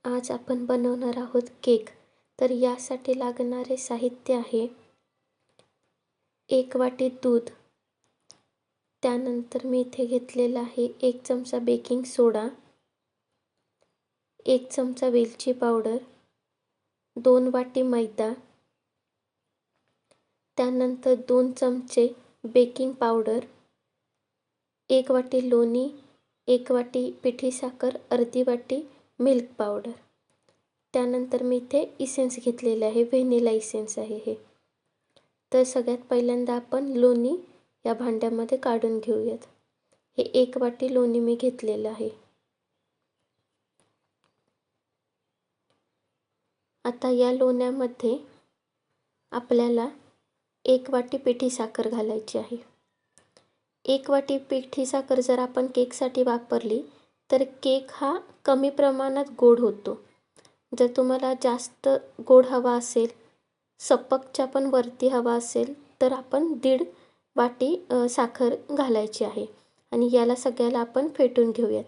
आज आपण बनवणार आहोत केक. तर यासाठी लागणारे साहित्य आहे 1 वाटी दूध, त्यानंतर मी इथे घेतलेला आहे 1 चमचा बेकिंग सोडा, 1 चमचा वेलची पावडर, 2 वाटी मैदा, त्यानंतर 2 चमचे बेकिंग पावडर, 1 वाटी लोणी, 1 वाटी पिठी साखर, अर्धी वाटी मिल्क पावडर. त्यानंतर मी इथे इसेन्स घेतलेले आहे, व्हॅनिला इसेन्स आहे हे. तर सगळ्यात पहिल्यांदा आपण लोणी या भांड्यामध्ये काढून घेऊयात. हे 1 वाटी लोणी मी घेतलेलं आहे. आता या लोण्यामध्ये आपल्याला 1 वाटी पिठी साखर घालायची आहे. 1 वाटी पिठी साखर जर आपण केकसाठी वापरली तर केक हा कमी प्रमाणात गोड होतो. जर तुम्हाला जास्त गोड हवा असेल, सपकच्या पण वरती हवा असेल, तर आपण 1.5 वाटी साखर घालायची आहे आणि याला सगळ्याला आपण फेटून घेऊयात.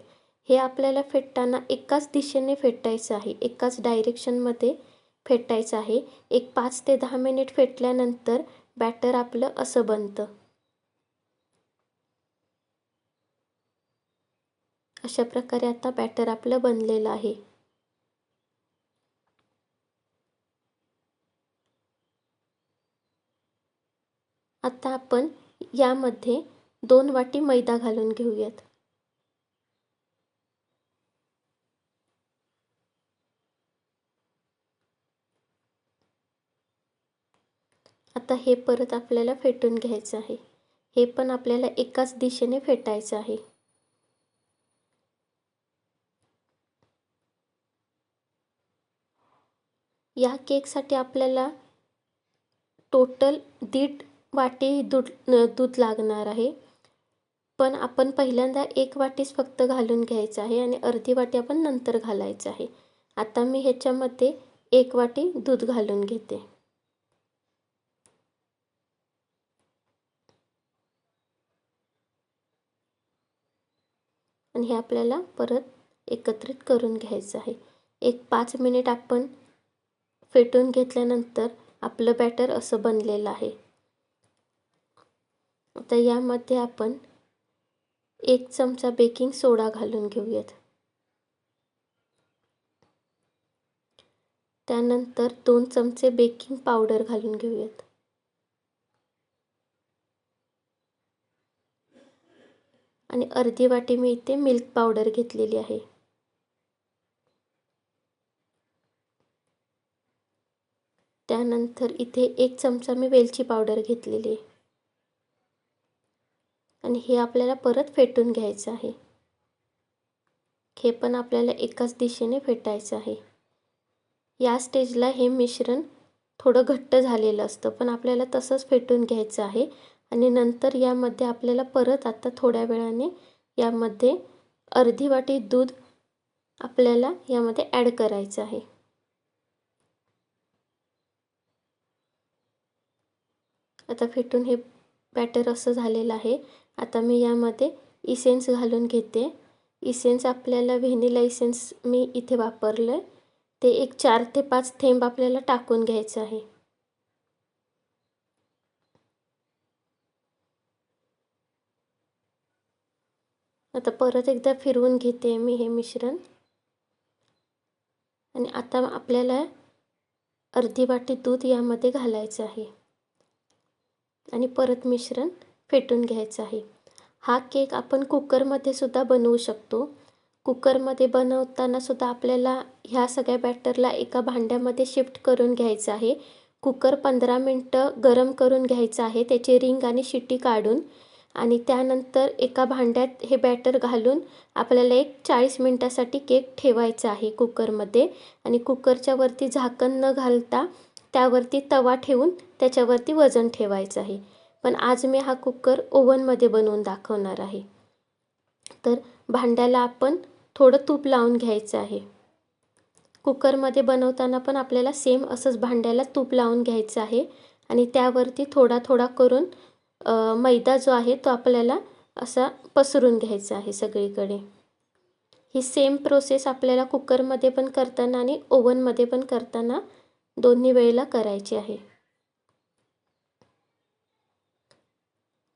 हे आपल्याला फेटताना एकाच दिशेने फेटायचं आहे, एकाच डायरेक्शनमध्ये फेटायचं आहे. एक 5 ते 10 मिनिट फेटल्यानंतर बॅटर आपलं असं बनतं. अशा प्रकारे आता बॅटर आपलं बनलेलं आहे. आता आपण यामध्ये 2 वाटी मैदा घालून घेऊयात. आता हे परत आपल्याला फेटून घ्यायचं आहे. हे पण आपल्याला एकाच दिशेने फेटायचं आहे. या केकसाठी आपल्याला टोटल 1.5 वाटी दूध लागणार आहे. पण आपण पहिल्यांदा 1 वाटीच फक्त घालून घ्यायचं आहे आणि अर्धी वाटी आपण नंतर घालायचं आहे. आता मी ह्याच्यामध्ये 1 वाटी दूध घालून घेते. आणि हे आपल्याला परत एकत्रित करून घ्यायचं आहे. एक 5 मिनिट आपण फेटून घेतल्यानंतर आपलं बॅटर असं बनलेलं आहे. आता यामध्ये आपण 1 चमचा बेकिंग सोडा घालून घेऊयात. त्यानंतर 2 चमचे बेकिंग पावडर घालून घेऊयात. आणि अर्धी वाटी मी इथे मिल्क पावडर घेतलेली आहे. त्यानंतर इथे 1 चमचा मी वेलची पावडर घेतलेली आहे. आणि हे आपल्याला परत फेटून घ्यायचं आहे. हे पण आपल्याला एकाच दिशेने फेटायचं आहे. या स्टेजला हे मिश्रण थोडं घट्ट झालेलं असतं, पण आपल्याला तसंच फेटून घ्यायचं आहे. आणि नंतर यामध्ये आपल्याला परत आता थोड्या वेळाने यामध्ये अर्धी वाटी दूध आपल्याला यामध्ये ॲड करायचं आहे. आता फेटून हे बॅटर असं झालेलं आहे. आता मी यामध्ये इसेन्स घालून घेते. इसेन्स आपल्याला व्हॅनिला इसेन्स मी इथे वापरलं आहे. ते एक 4 ते 5 थेंब आपल्याला टाकून घ्यायचं आहे. आता परत एकदा फिरवून घेते मी हे मिश्रण. आणि आता आपल्याला अर्धी वाटी दूध यामध्ये घालायचं आहे आणि परत मिश्रण फेटून घ्यायचं आहे. हा केक आपण कुकरमध्ये सुद्धा बनवू शकतो. कुकरमध्ये बनवताना सुद्धा आपल्याला ह्या सगळ्या बॅटरला एका भांड्यामध्ये शिफ्ट करून घ्यायचं आहे. कुकर 15 मिनटं गरम करून घ्यायचं आहे, त्याची रिंग आणि शिट्टी काढून. आणि त्यानंतर एका भांड्यात हे बॅटर घालून आपल्याला एक 40 मिनटासाठी केक ठेवायचा आहे कुकरमध्ये. आणि कुकरच्या वरती झाकण न घालता त्यावरती तवा ठेवून त्याच्यावरती वजन ठेवायचं आहे. पण आज मी हा कुकर ओव्हनमध्ये बनवून दाखवणार आहे. तर भांड्याला आपण थोडं तूप लावून घ्यायचं आहे. कुकरमध्ये बनवताना पण आपल्याला सेम असंच भांड्याला तूप लावून घ्यायचं आहे आणि त्यावरती थोडा थोडा करून मैदा जो आहे तो आपल्याला असा पसरून घ्यायचा आहे सगळीकडे. ही सेम प्रोसेस आपल्याला कुकरमध्ये पण करताना आणि ओव्हनमध्ये पण करताना दोन्ही वेळेला करायची आहे.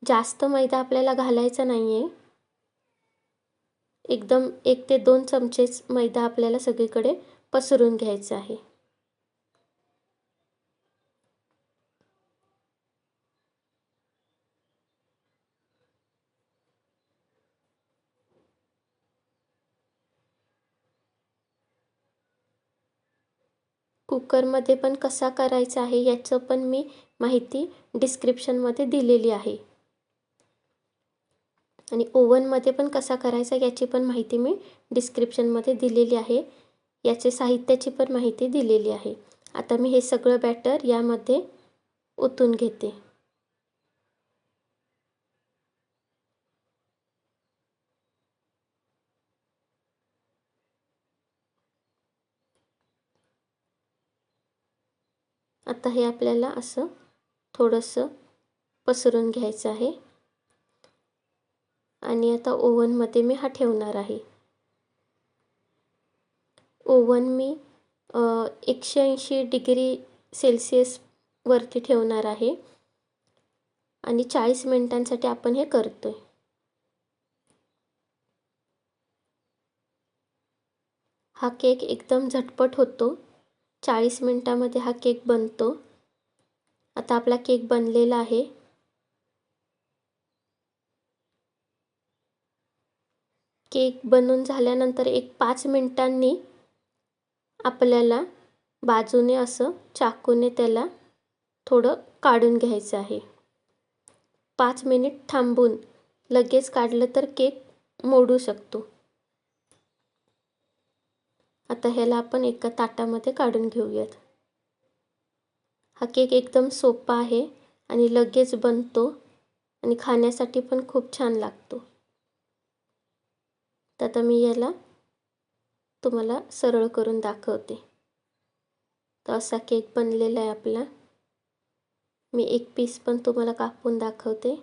जास्त मैदा आपल्याला घालायचा नाही आहे. एकदम 1 ते 2 चमचेच मैदा आपल्याला सगळीकडे पसरून घ्यायचा आहे. कुकरमध्ये पण कसा करायचा आहे याचं पण मी माहिती डिस्क्रिप्शनमध्ये दिलेली आहे. आणि ओव्हनमध्ये पण कसा करायचा याची पण माहिती मी डिस्क्रिप्शनमध्ये दिलेली आहे. याचे साहित्याची पण माहिती दिलेली आहे. आता मी हे सगळं बॅटर यामध्ये ओतून घेते. आता हे आपल्याला असं थोडंसं पसरून घ्यायचं आहे. आणि आता ओव्हनमध्ये मी हा ठेवणार आहे. ओव्हन मी 180 डिग्री सेल्सिअस वरती ठेवणार आहे आणि 40 मिनिटांसाठी आपण हे करतोय. हा केक एकदम झटपट होतो. 40 मिनिटामध्ये हा केक बनतो. आता आपला केक बनलेला आहे. केक बनून झाल्यानंतर एक 5 मिनिटांनी आपल्याला बाजूने असं चाकूने त्याला थोडं काढून घ्यायचं आहे. 5 मिनिट थांबून लगेच काढलं तर केक मोडू शकतो. आता ह्याला आपण एका ताटामध्ये काढून घेऊयात. हा केक एकदम सोपा आहे आणि लगेच बनतो आणि खाण्यासाठी पण खूप छान लागतो. तर आता मी याला तुम्हाला सरळ करून दाखवते. तर असा केक बनलेला आहे आपला. मी एक पीस पण तुम्हाला कापून दाखवते.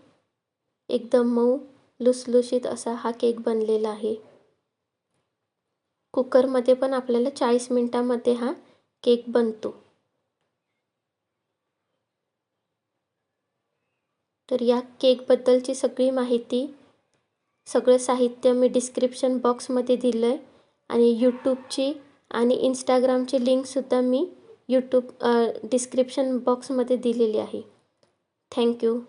एकदम मऊ लुसलुशीत असा हा केक बनलेला आहे. कुकरमध्ये पण आपल्याला 40 मिनिटांमध्ये हा केक बनतो. तर या केकबद्दलची सगळी माहिती, सगळं साहित्य मी डिस्क्रिप्शन बॉक्समध्ये दिलं आहे आणि यूट्यूबची आणि इंस्टाग्रामची लिंकसुद्धा मी डिस्क्रिप्शन बॉक्समध्ये दिलेली आहे. थँक्यू.